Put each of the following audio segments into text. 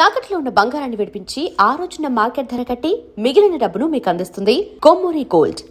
తాకట్లో ఉన్న బంగారాన్ని విడిపించి ఆ రోజున మార్కెట్ ధర కట్టి మిగిలిన డబ్బును మీకు అందిస్తుంది కొమ్మూరి గోల్డ్.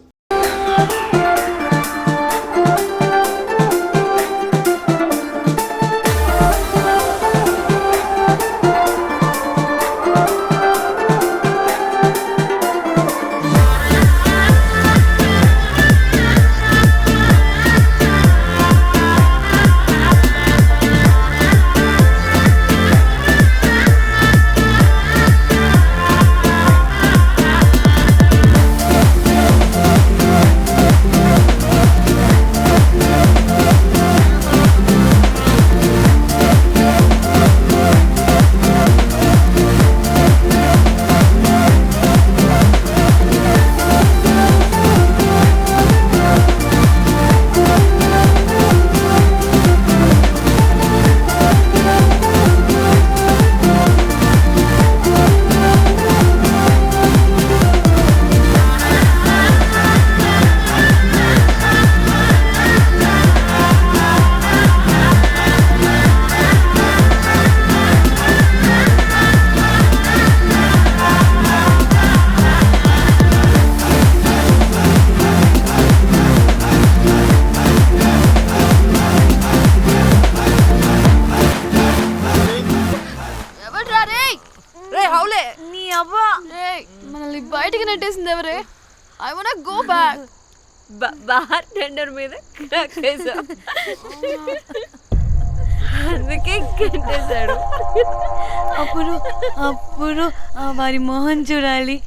మనల్ని బయటికి నెట్టేసింది ఎవరే? I want go back. Bar tender మీద అందుకే కట్టేశాడు. అప్పుడు వారి మొహం చూడాలి,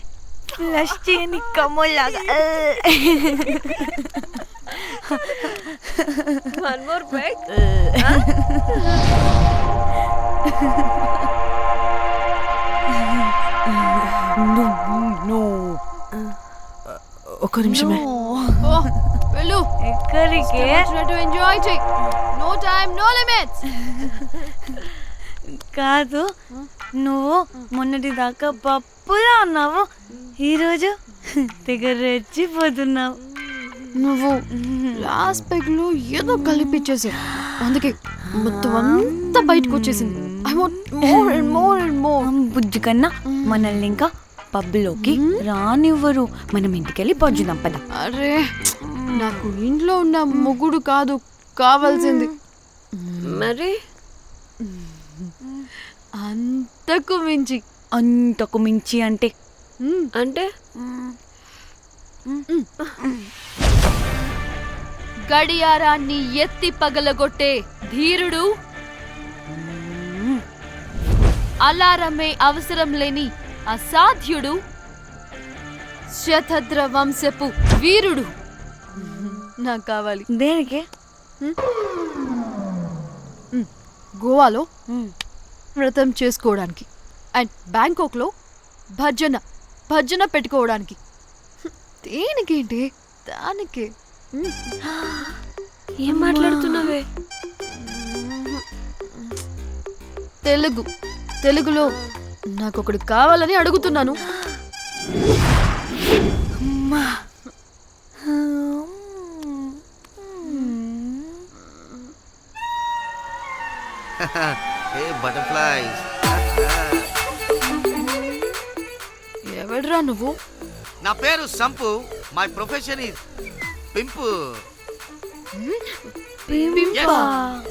ఫ్లష్ చేయని కమ్మోలాగా. One more back. ఒక్క నిమిషమే. వెళ్ళు. ఎక్కడికి? ఎంజాయ్ చెయ్. No time no limits. కాదు, నువ్వు మొన్నటి దాకా పప్పులా ఉన్నావు, ఈరోజు తెగ రెచ్చిపోతున్నావు. నువ్వు లాస్ట్ పెగ్ లో ఏదో కలిపిచ్చేసావు, అందుకే మొత్తం అంతా బయటకు వచ్చేసింది. I want more and more and more. బుజ్జి కన్నా మనల్ని ఇంకా పబ్లోకి రానివ్వరు. మనం ఇంటికెళ్ళి పజ్జుదాం పద. అరే, నాకు ఇంట్లో ఉన్న మొగుడు కాదు కావాల్సింది. మరి అంతకు మించి. అంతకు మించి అంటే అంటే గడియారాన్ని ఎత్తి పగలగొట్టే ధీరుడు, అలారమే అవసరం లేని అసాధ్యుడు, శతద్ర వంశపు వీరుడు నాకు కావాలి. దేనికి? గోవాలో వ్రతం చేసుకోవడానికి అండ్ బ్యాంకాక్లో భజన పెట్టుకోవడానికి. దేనికేంటి? దానికే. ఏం మాట్లాడుతున్నావే? తెలుగులో నాకొకడు కావాలని అడుగుతున్నాను. బటర్ఫ్లైస్. ఎవడ్రా నువ్వు? నా పేరు Sampu. My profession is pimp.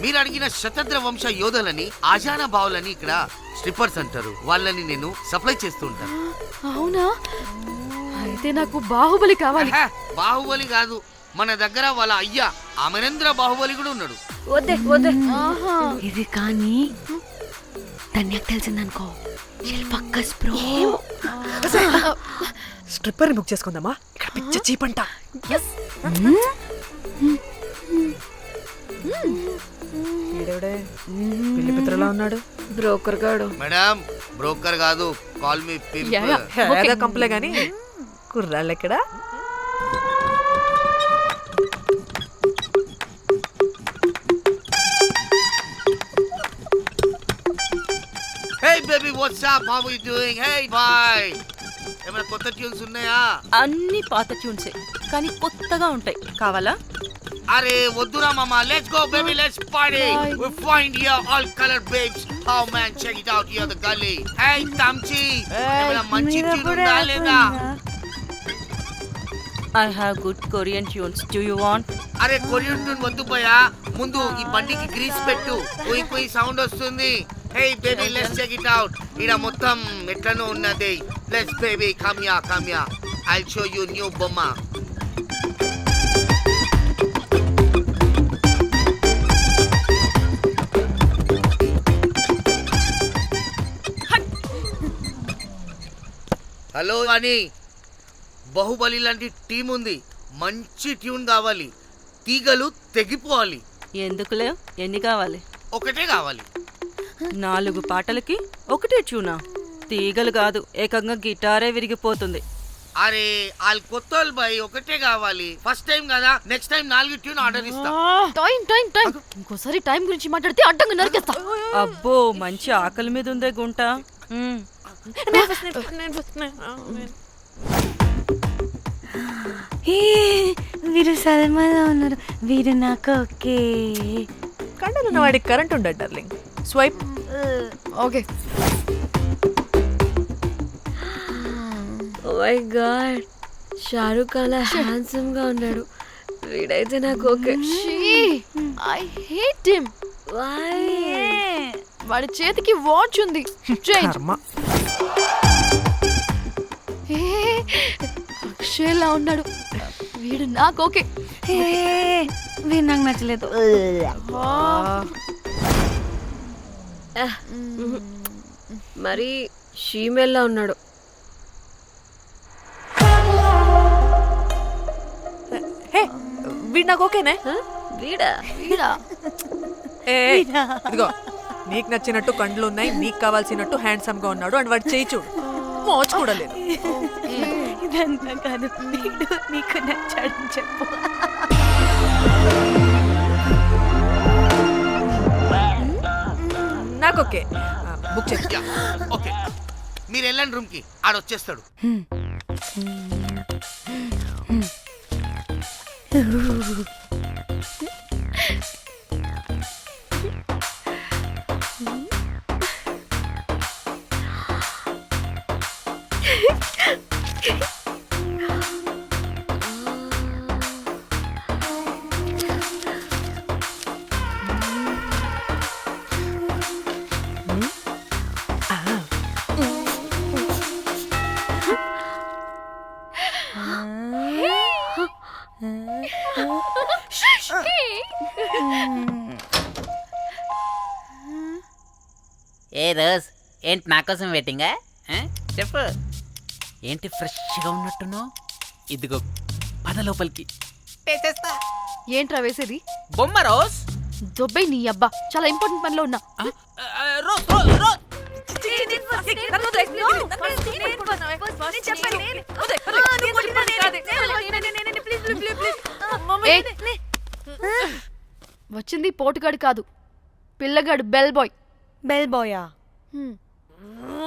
మీరు అడిగిన శతద్ర వంశ యోధులని, ఆజానా బావులని ఇక్కడ స్ట్రిప్పర్స్ అంటారు. వాళ్ళని నేను సప్లై చేస్తూ ఉంటాను. అవునా? అయితే నాకు బాహుబలి కావాలి. బాహుబలి కాదు, మన దగ్గర వాళ్ళ అయ్యా అమరేంద్ర బాహుబలి కూడా ఉన్నాడు. వద్దే వద్దే. ఇది కానీ ధన్యకు తెలిసిందనుకో, స్ట్రిప్పర్ బుక్ చేసుకుందామా? ఇక్కడ పిచ్చ చీపంట. పిల్లి పిత్రలా ఉన్నాడు. బ్రోకర్ గాడు. మేడం, బ్రోకర్ కాదు, కాల్ మీ ఏదో కంపలే గాని కుర్రాళ్ళు ఎక్కడ? Hey baby, what's up? How are you doing? Hey bye. ఏమైనా కొత్త ట్యూన్స్ ఉన్నాయా? అన్ని పాత ట్యూన్సే, కానీ కొత్తగా ఉంటాయి. కావాలా? అరే వద్దురా మామ, let's go baby, let's party. We find here all colour babes. How man, check it out here the galli. Hey తమ్చి, ఏమైనా మంచి ట్యూన్ ఉందా లేదా? I have good Korean tunes. Do you want? అరే కొరియన్ ట్యూన్ వద్దు పోయా, ముందు ఈ బండికి గ్రీస్ పెట్టు. కుయ్ కుయ్ సౌండ్ వస్తుంది. Hey baby, let's check it out. ఇడ మొత్తం ఎట్లనో ఉన్నది. Let's baby, come ya come ya, I'll show you new బొమ్మ. హలో అని, బాహుబలి లాంటి టీం ఉంది, మంచి ట్యూన్ కావాలి, తీగలు తెగిపోవాలి. ఎందుకులే, ఎన్ని కావాలి? ఒకటే కావాలి. 4 పాటలకి ఒకటే ట్యూనా? తీగలు కాదు, ఏకంగా గిటారే విరిగిపోతుంది. అరే వాళ్ళు కొత్త వాళ్ళు బాయ్, ఒకటే కావాలి. ఫస్ట్ టైం కదా, నెక్స్ట్ టైం 4 ట్యూన్ ఆర్డర్ ఇస్తా. టైం టైం టైం ఇంకోసారి టైం గురించి మాట్లాడితే అడ్డంగా నరికేస్తా. అబ్బో, మంచి ఆకలి మీద ఉందే గుంట. వీరు సల్మాలో ఉన్నారు, వీరు నాకు ఓకే. కండలు ఉన్న వాడికి కరెంట్ ఉండదు darling. Swipe. Okay. Oh my god, Shahrukh Khan handsome గా ఉన్నాడు. వీడైతే నాకు okay. I hate him. Why? వాడి చేతికి వాచ్ ఉంది. చేంజ్. కర్మ. అక్షయ్లా ఉన్నాడు. వీడు నాకు ఓకే. వీరు నాకు నచ్చలేదు. మరి షీమెల్లా ఉన్నాడు. హే, వీడు నాకు ఓకేనే. వీడా? వీడా? ఏ ఇదిగో, నీకు నచ్చినట్టు కండ్లు ఉన్నాయి, నీకు కావాల్సినట్టు హ్యాండ్సమ్ గా ఉన్నాడు, అండ్ వాడు చేయి చూడు, మోచ్ కూడా లేదు. ఇదంతా కాదు, వీడు నీకు నచ్చాడని చెప్పు. నాకు ఓకే. బుక్ చేసి. ఓకే, మీరు వెళ్ళండి రూమ్ కి, ఆడొచ్చేస్తాడు. ఏ రోజ్, ఏంటి నా కోసం వెయిటింగా? చెప్పు, ఏంటి ఫ్రెష్గా ఉన్నట్టున్నావు? ఇదిగో పద లోపలికి వేసేస్తా. ఏంట్రా వేసేది? బొమ్మ రోజ్. దొబ్బై నీ అబ్బా, చాలా ఇంపార్టెంట్ పనిలో ఉన్నా. Rose Rose rose. వచ్చింది పోటుగాడు కాదు, పిల్లగాడు బెల్ బాయ్. బెల్ బాయా?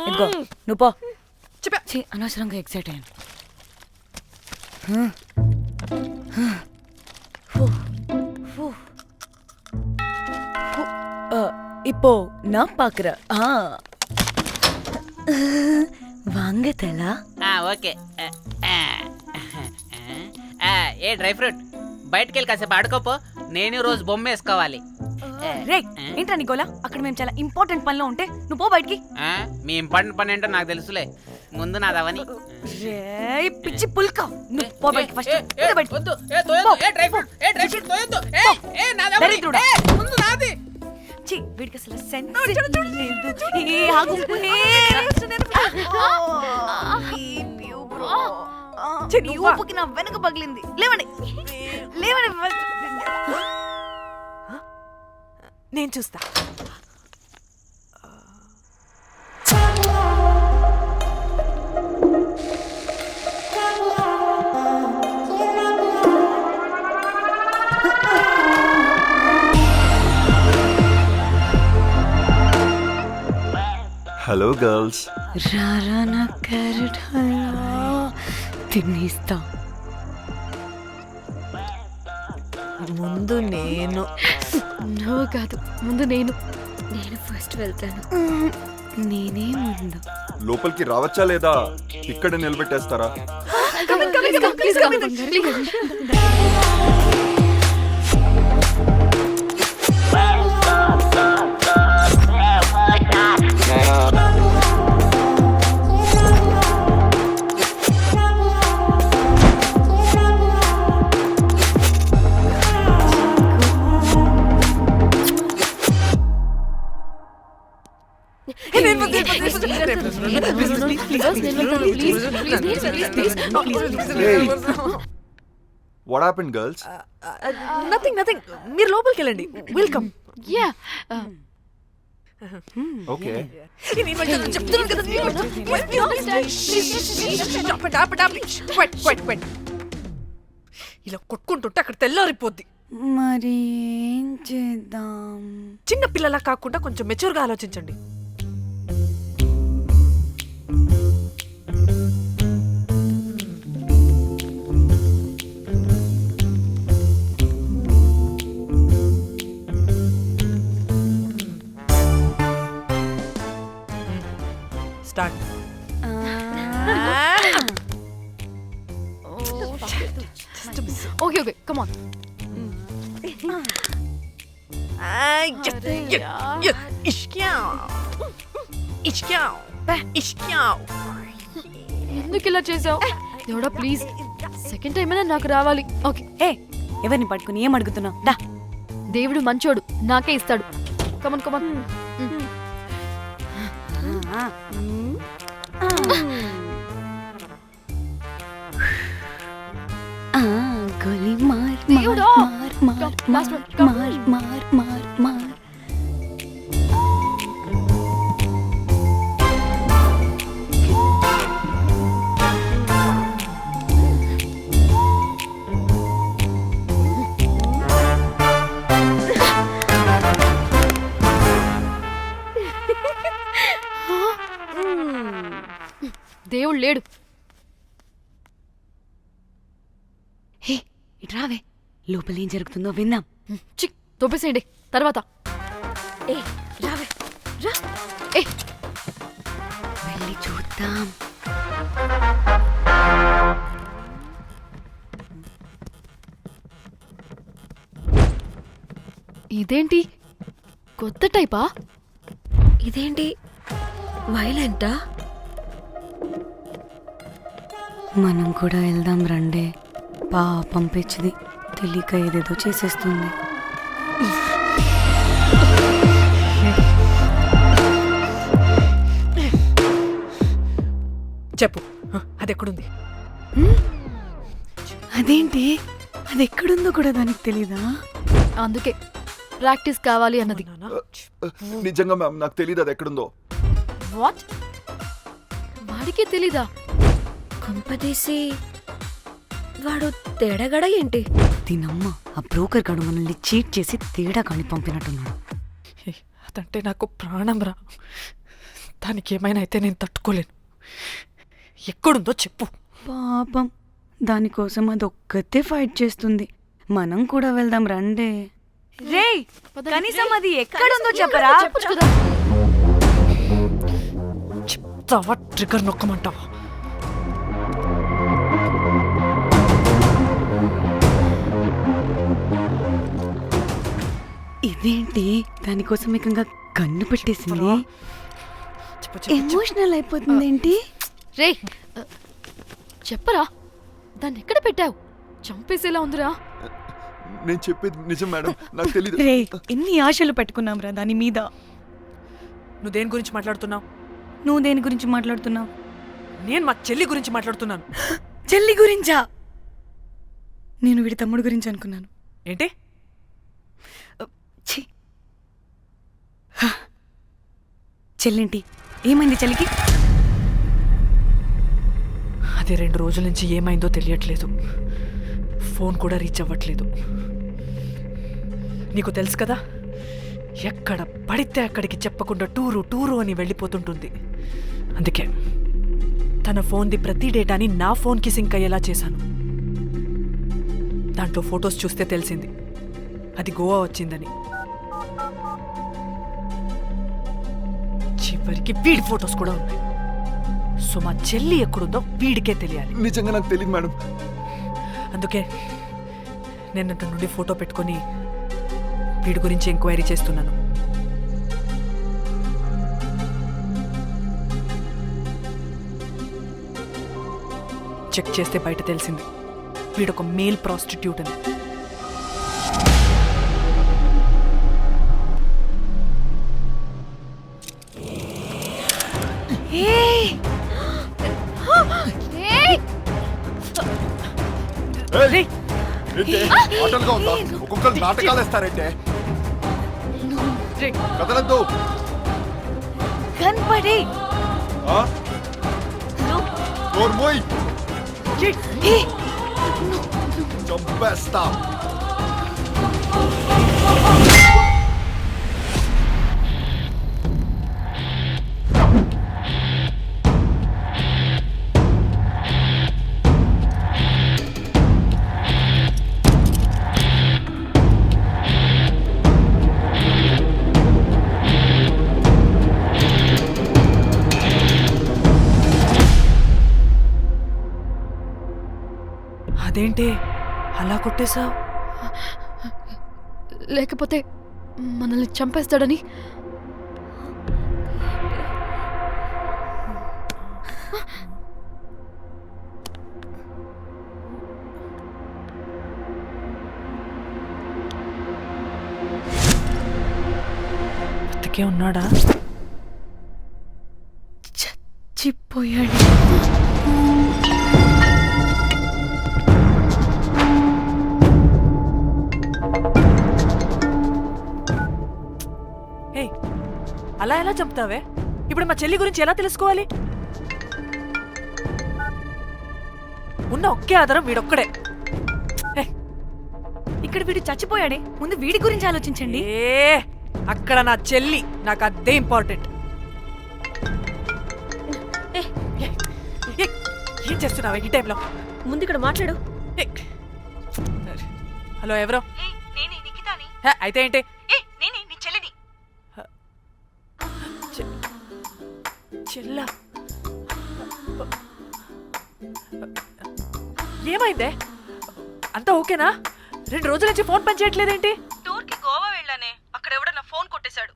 ఇదిగో నువ్వు పో. ఛీ, అనవసరంగా ఎక్సైట్ అయ్యాను. இப்போ நான் பாக்குறேன். வாங்கதலா? ఓకే. ఏ డ్రై ఫ్రూట్, బయటకు వెళ్ళి కాసేపు ఆడుకోపో, నేను రోజు బొమ్మ వేసుకోవాలి. రే, ఏంట్రా నికోలా, అక్కడ మేము చాలా ఇంపార్టెంట్ పనిలో ఉంటే నువ్వు పో బయటికి. మీ ఇంపార్టెంట్ పని ఏంటో నాకు తెలుసులే, ముందు నాదవని. రే పిచ్చి పుల్క, నువ్వు పో బయటికి ఫస్ట్. దరిద్రుడా. ఛీ, వీడికి అసలు సెన్స్ లేదు. ఏ ఆగు. నీ ఊపుకి నా వెనక పగిలింది. లేవండి లేవండి. నేను చూస్తా. Hello girls. రారా నా క్యారెట్ హల్వా తినేస్తా. ముందు నేను. నువ్వు కాదు, ముందు నేను. నేను ఫస్ట్ వెళ్తాను. నేనే ముందు. లోపలికి రావచ్చా లేదా ఇక్కడ నిలబెట్టేస్తారా? Please come. What happened girls? Nothing. మీరు లోపలికి వెళ్ళండి. వెల్కమ్. Yeah. ఓకే. చెప్తున్నాను కదా. ఇలా కొట్టుకుంటుంటే అక్కడ తెల్లారిపోద్ది. మరి ఏం చేద్దాం? చిన్న పిల్లలా కాకుండా కొంచెం మెచ్యూర్గా ఆలోచించండి. స్టార్ట్. Okay, come on. ఎందుకు ఇలా చేసావు? దేవుడా ప్లీజ్, సెకండ్ టైం అయినా నాకు రావాలి. ఓకే. ఏ ఎవరిని పట్టుకుని ఏం అడుగుతున్నావు? దా. దేవుడు మంచోడు, నాకే ఇస్తాడు. కమన్. గోలీ మార్ దేవుడా! మార్ Come, last one, come. మార్. దేవుడు లేడు. హే ఇటు రావే, లోపల ఏం జరుగుతుందో విందాం. చిక్ తోపేసేయండి తర్వాత. వెళ్ళి చూద్దాం. ఇదేంటి కొత్త టైపా? ఇదేంటి వైలెంటా? మనం కూడా వెళ్దాం రండే. పాపం పిచ్చిది, తెలియక ఏదేదో చేసేస్తుంది. చెప్పు, అది ఎక్కడుంది? అదేంటి, అది ఎక్కడుందో కూడా దానికి తెలీదా? అందుకే ప్రాక్టీస్ కావాలి అన్నది. నిజంగా మ్యామ్ నాకు తెలియదు అది ఎక్కడుందో. వాట్? వాడికి తెలీదా? కొంపదీసి వాడు తేడగడ ఏంటి? దీనమ్మ, ఆ బ్రోకర్ గాడు మనల్ని చీట్ చేసి తేడా కాని పంపినట్టున్నాడు. అదంటే నాకు ప్రాణం రా. దానికి ఏమైనా అయితే నేను తట్టుకోలేను. ఎక్కడుందో చెప్పు. పాపం, దానికోసం అది ఒక్కతే ఫైట్ చేస్తుంది. మనం కూడా వెళ్దాం రండే. రేయ్, కనీసం అది ఎక్కడుందో చెప్పరా? చెప్పొచ్చు కదా. చెప్తావా? ట్రిగర్ నొక్కమంటావా? ఇదేంటి, దానికోసం ఏకంగా కన్ను పెట్టేసింది. చెప్పు. ఎమోషనల్ అయిపోతుంది ఏంటి? రే చెప్పరా, దాన్ని ఎక్కడ పెట్టావు? చంపేసేలా ఉందిరా. నేను చెప్పేది నిజం మేడం, నాకు తెలియదు. రే, ఎన్ని ఆశలు పెట్టుకున్నాం రా దాని మీద. నువ్వు దేని గురించి మాట్లాడుతున్నావు? నువ్వు దేని గురించి మాట్లాడుతున్నావు? నేను మా చెల్లి గురించి మాట్లాడుతున్నాను. చెల్లి గురించా? నేను వీడి తమ్ముడు గురించి అనుకున్నాను. ఏంటి? ఛీ. చెల్లింటి ఏమైంది చెల్లికి? అది 2 రోజుల నుంచి ఏమైందో తెలియట్లేదు. ఫోన్ కూడా రీచ్ అవ్వట్లేదు. నీకు తెలుసు కదా, ఎక్కడ పడితే అక్కడికి చెప్పకుండా టూరు అని వెళ్ళిపోతుంటుంది. అందుకే తన ఫోన్ది ప్రతి డేటాని నా ఫోన్కి సింక్ అయ్యేలా చేశాను. దాంట్లో ఫొటోస్ చూస్తే తెలిసింది అది గోవా వచ్చిందని. చివరికి వీడి ఫొటోస్ కూడా ఉన్నాయి. సో మా చెల్లి ఎక్కడుందో వీడికే తెలియాలి. నిజంగా నాకు తెలియదు మేడం. అందుకే నేను అతని నుండి ఫోటో పెట్టుకొని వీడి గురించి ఎంక్వైరీ చేస్తున్నాను. చెక్ చేస్తే బయట తెలిసింది వీడొక మేల్ ప్రాస్టిట్యూట్ అని. ఆటలుగా ఉందా? ఒక్కొక్కరు నాటకాలు వేస్తారంటే కదలద్దు. కనపడి చంపేస్తా. అదేంటి అలా కొట్టేశావు? లేకపోతే మనల్ని చంపేస్తాడని. బతికే ఉన్నాడా? చచ్చిపోయాడు. అలా ఎలా చెప్తావే? ఇప్పుడు మా చెల్లి గురించి ఎలా తెలుసుకోవాలి? ఉన్న ఒకే ఆధారం వీడొక్కడే. ఇక్కడ వీడు చచ్చిపోయాడే, ముందు వీడి గురించి ఆలోచించండి. అక్కడ నా చెల్లి, నాకు అదే ఇంపార్టెంట్. ఏం చేస్తున్నావే ఈ టైంలో? ముందు ఇక్కడ మాట్లాడు. హలో, ఎవరో? అయితే ఏంటి? చెల్లా, ఏమైందే? అంతా ఓకేనా? 2 రోజుల నుంచి ఫోన్ పని చేయట్లేదేంటి? టూర్కి గోవా వెళ్ళానే, అక్కడ ఎవడో నా ఫోన్ కొట్టేశాడు.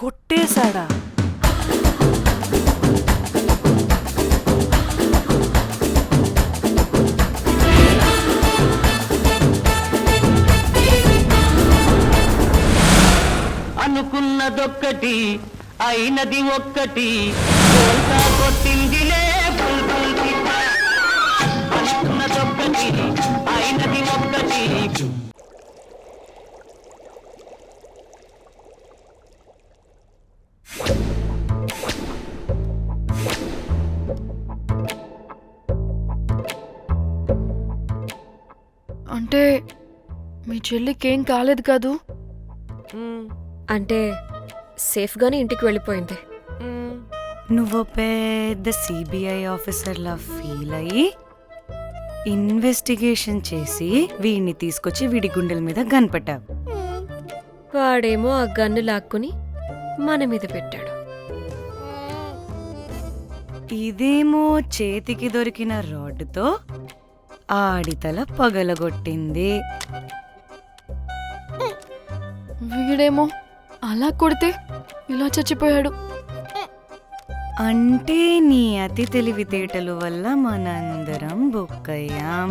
కొట్టేశాడా? అనుకున్నదొక్కటి అయినది ఒక్కటి, కొట్టిందిలే అనుకున్నదొక్కటి అయినది ఒక్కటి. అంటే మీ చెల్లికేం కాలేదు కాదు? అంటే సేఫ్గానే ఇంటికి వెళ్ళిపోయింది. నువ్వు పెద్ద సిబిఐ ఆఫీసర్లా ఫీల్ అయ్యి ఇన్వెస్టిగేషన్ చేసి వీడిని తీసుకొచ్చి వీడి గుండెల మీద కనిపెట్టావు. వాడేమో ఆ గన్ను లాక్కుని మన మీద పెట్టాడు. ఇదేమో చేతికి దొరికిన రాడ్డుతో ఆడితల పగలగొట్టింది. వీడేమో అలా కొడితే ఇలా చచ్చిపోయాడు. అంటే నీ అతి తెలివితేటల వల్ల మనందరం బుక్కయ్యాం.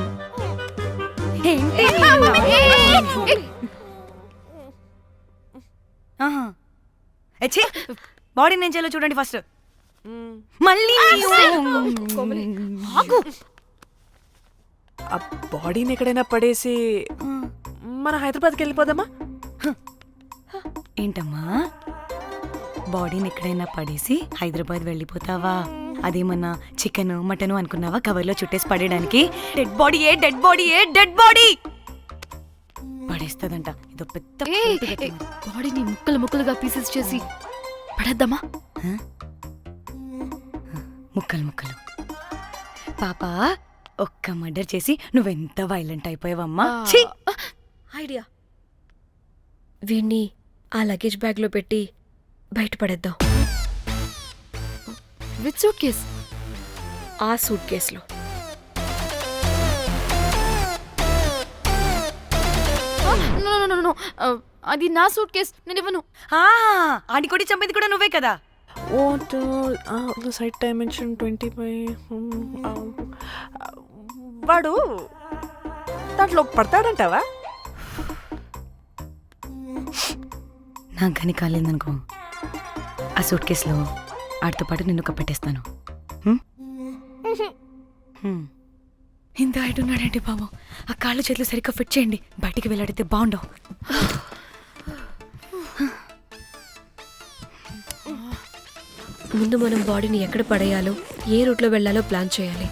బాడీ నేను చేయాలో చూడండి ఫస్ట్. మళ్ళీ ఆ బాడీని ఎక్కడైనా పడేసి మన హైదరాబాద్కి వెళ్ళిపోదామా? ఏంటమ్మా, బాడీని ఎక్కడైనా పడేసి హైదరాబాద్ వెళ్ళిపోతావా? అదేమన్నా చికెన్ మటన్ అనుకున్నావా కవర్లో చుట్టేసి పడేయడానికి? డెడ్ బాడీ ఏ డెడ్ బాడీ ఏ డెడ్ బాడీ పడేస్తుందంట. ఇదో పెద్ద బాడీని ముక్కలు ముక్కలుగా పీసెస్ చేసి పడేద్దామా? ముక్కలు ముక్కలు. పాప, ఒక్క మర్డర్ చేసి నువ్వెంత వైలెంట్ అయిపోయావమ్మా. ఐడియా. వీణ్ణి ఆ లగేజ్ బ్యాగ్లో పెట్టి బయటపడేద్దాం. With suitcase? ఆ సూట్ కేసులో. నో, అది నా సూట్ కేస్, నేను ఇవ్వను. ఆడి కొట్టి చంపేది కూడా నువ్వే కదా. What the site dimension 25. వాడు దాంట్లో పడతాడంటావా? నాకు కానీ కాలేదనుకో, ఆ సూట్ కేసులో ఆడితో పాటు నిన్ను కప్పెట్టేస్తాను. ఇంత హైట్ ఉన్నాడండి బాబు. ఆ కాళ్ళు చేతులు సరిగ్గా ఫిట్ చేయండి, బయటికి వెళ్ళాడితే బాగుండవు. ముందు మనం బాడీని ఎక్కడ పడేయాలో, ఏ రూట్లో వెళ్ళాలో ప్లాన్ చేయాలి.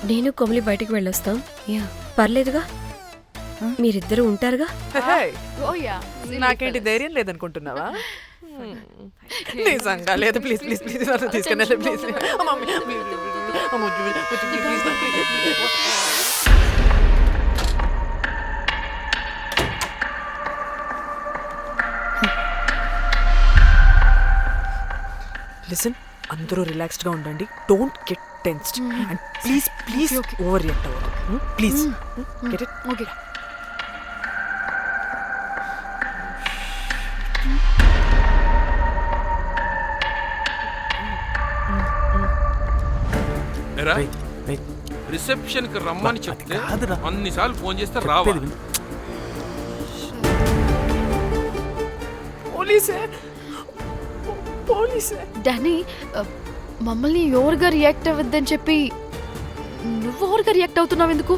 నేను కొమలి బయటికి వెళ్ళొస్తాం. పర్లేదుగా, మీరిద్దరూ ఉంటారుగా. నాకేంటి ధైర్యం లేదనుకుంటున్నావా? నిజంగా లేదు. ప్లీజ్ ప్లీజ్ ప్లీజ్ తీసుకెళ్ళి ప్లీజ్. లిసన్, అందరూ రిలాక్స్డ్గా ఉండండి. Don't get tensed and please please overreact అవ్వదు. Please get it. Okay. Reception కి రమ్మని చెప్తే అన్నిసార్లు ఫోన్ చేస్తే రావా? పోలీసే. డానీ, మమ్మల్ని ఎవరుగా రియాక్ట్ అవ్వద్దని చెప్పి నువ్వు ఎవరుగా రియాక్ట్ అవుతున్నావు ఎందుకు?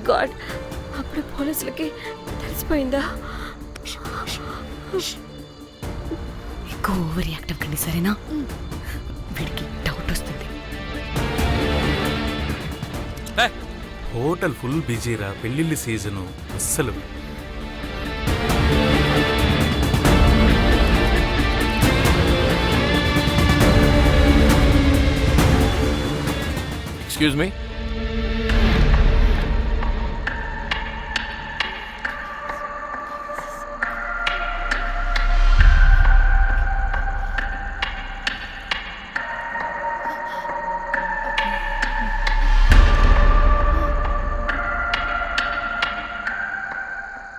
గాడ్, అప్పుడు పోలీసులకి తెలిసిపోయిందా? ఎక్కువ ఓవర్ రియాక్ట్ అవ్వకండి, సరేనా? వీడికి డౌట్ వస్తుంది. హోటల్ ఫుల్ బిజీరా, పెళ్లిళ్ళ సీజను అస్సలు. Excuse me.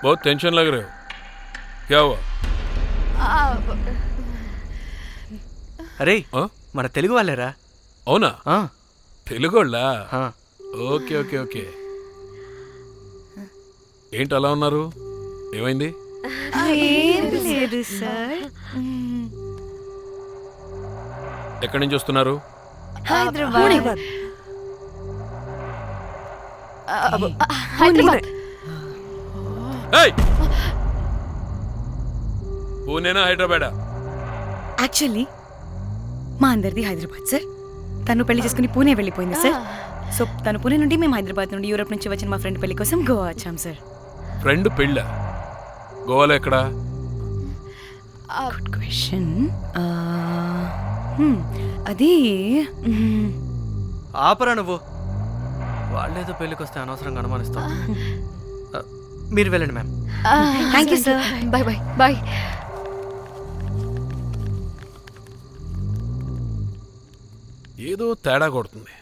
बहुत टेंशन लग रहे हो, क्या हुआ? అరే, మన తెలుగు వాళ్ళేరా? అవునా? తెలుగు వాళ్ళా? Okay okay okay. ఏంటి అలా ఉన్నారు? ఏమైంది? లేదు సార్. ఎక్కడి నుంచి వస్తున్నారు? హైదరాబాద్. పూణేనా హైదరాబాదా? యాక్చువల్లీ మా అందరిది హైదరాబాద్ సార్. తను పెళ్లి చేసుకుని పూణే వెళ్ళిపోయింది సార్. సో తను పూణే నుండి, మేము హైదరాబాద్ నుండి యూరోప్ నుంచి వచ్చిన మా ఫ్రెండ్ పెళ్లి కోసం గోవా వచ్చాం సార్. ఫ్రెండ్ పెళ్ళా? గోవాలో ఎక్కడా? Good question. అది ఆపరా నువ్వు. వాళ్ళేదో పెళ్ళికి వస్తే అనవసరంగా అనుమానిస్తాం. మీరు వెళ్ళండి ma'am. Thank you sir. Bye bye bye. ఏదో తేడా కొడుతుంది.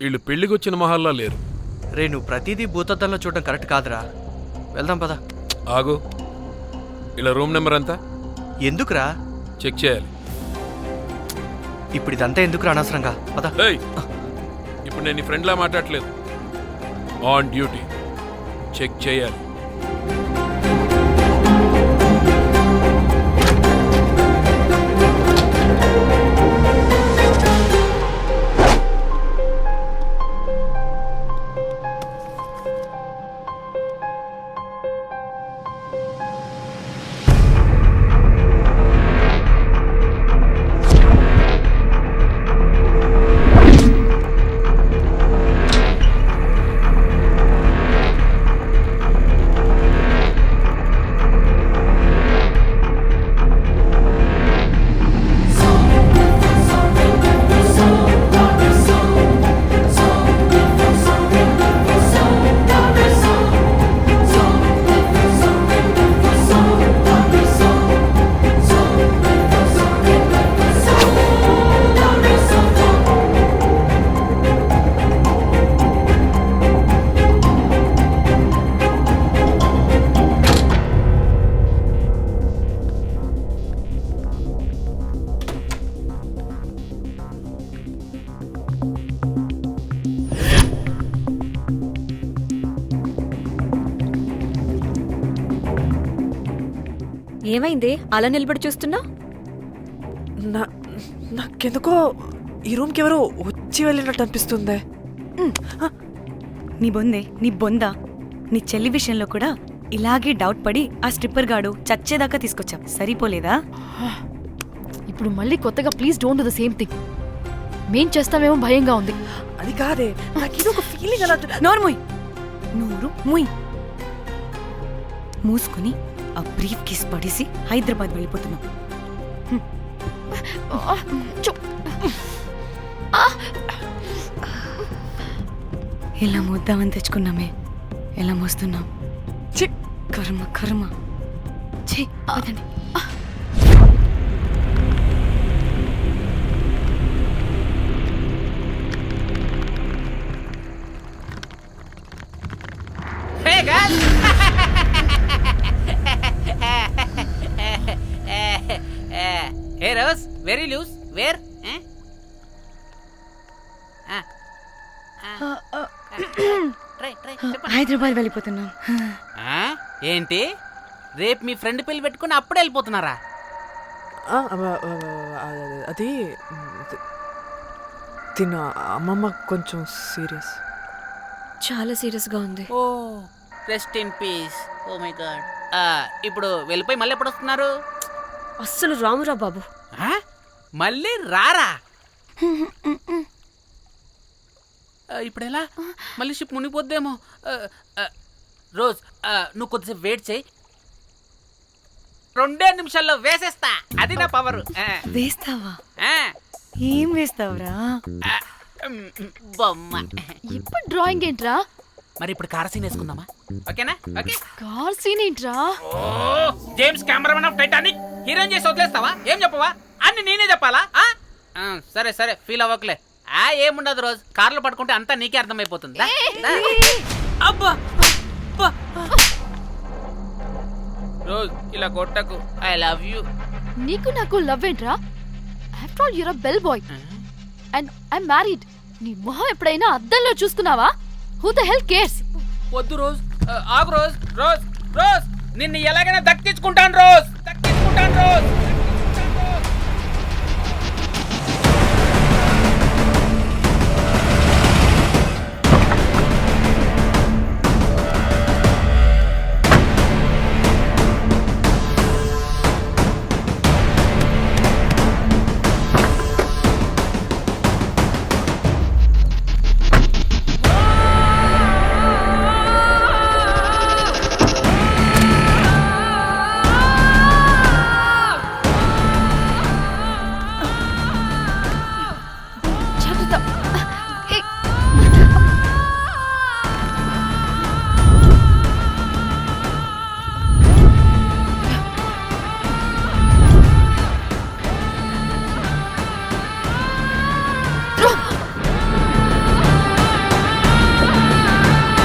వీళ్ళు పెళ్లికి వచ్చిన మహల్లా లేరు. రే, నువ్వు ప్రతిదీ భూతద్దంలో చూడడం కరెక్ట్ కాదురా. వెళ్దాం పదా. ఆగు, ఇలా రూమ్ నెంబర్ ఎంత? ఎందుకురా? చెక్ చేయాలి. ఇప్పుడు ఇదంతా ఎందుకురా అనవసరంగా? పదా. ఇప్పుడు నేను నీ ఫ్రెండ్లా మాట్లాడలేదు. ఆన్ డ్యూటీ చెక్ చేయాలి. ఏమైంది అలా నిలబడి చూస్తున్నా? నాకెందుకో ఈ రూమ్కి ఎవరో వచ్చి వెళ్ళినట్టు అనిపిస్తుంది. నీ బొందా నీ చెల్లి విషయంలో కూడా ఇలాగే డౌట్ పడి ఆ స్ట్రిప్పర్ గాడు చచ్చేదాకా తీసుకొచ్చాం. సరిపోలేదా? ఇప్పుడు మళ్ళీ కొత్తగా please don't do the same thing. మేం చేస్తామేమో భయంగా ఉంది. అది కాదే, నాకేదో ఒక ఫీలింగ్ అలా. నోరు ముయ్. మూసుకుని ఆ బ్రీఫ్ కేస్ పడేసి హైదరాబాద్ వెళ్ళిపోతున్నాం. ఎలా మోద్దామని తెచ్చుకున్నామే, ఎలా మోస్తున్నాం. కర్మ కర్మ. వదండి. Hey guys! Hey Rose, very loose. Where? Hyderabad వెళ్ళిపోతున్నాం. ఏంటి రేపు మీ ఫ్రెండ్ పెళ్లి పెట్టుకుని అప్పుడే వెళ్ళిపోతున్నారా? అది తిన్న అమ్మమ్మ కొంచెం సీరియస్. చాలా సీరియస్గా ఉంది. Oh rest in peace. Oh my god. ఇప్పుడు వెళ్ళిపోయి మళ్ళీ ఎప్పుడు వస్తున్నారు? అస్సలు రామురా బాబు. మళ్ళీ రారా? ఇప్పుడు ఎలా? మళ్ళీ షిప్ మునిగిపోద్దేమో. రోజ్ నువ్వు కొద్దిసేపు వెయిట్ చేయి, 2 నిమిషాల్లో వేసేస్తా. అది నా పవర్. వేస్తావా? ఏం వేస్తావురా? బొమ్మ. ఇప్పుడు డ్రాయింగ్ ఏంట్రా? మరి ఇప్పుడు కార్ సీన్ వేసుకుందామా? ఓకేనా? ఓకే. కార్ సీన్ ఏంట్రా? James cameraman of Titanic heroine చేసి వదిలేస్తావా? ఏం చెప్పవా? అన్ని నేనే చెప్పాలా? సరే సరే, ఫీల్ అవ్వకలే. ఏముండదు రోజ్, కార్లో పడుకుంటే అంతా నీకే అర్థమైపోతుంది. అబ్బా రోజ్ ఇలా కొట్టకు. I love you. నీకు నాకు లవ్ ఏంట్రా? After all you're a bell boy and I married. నీ మొహం ఎప్పుడైనా అద్దంలో చూసుకున్నావా? Who the hell cares? వద్దు రోజ్, ఆగు రోజ్. రోజ్ రోజ్ నిన్ను ఎలాగైనా దక్కించుకుంటాను రోజ్, దక్కించుకుంటాను రోజ్.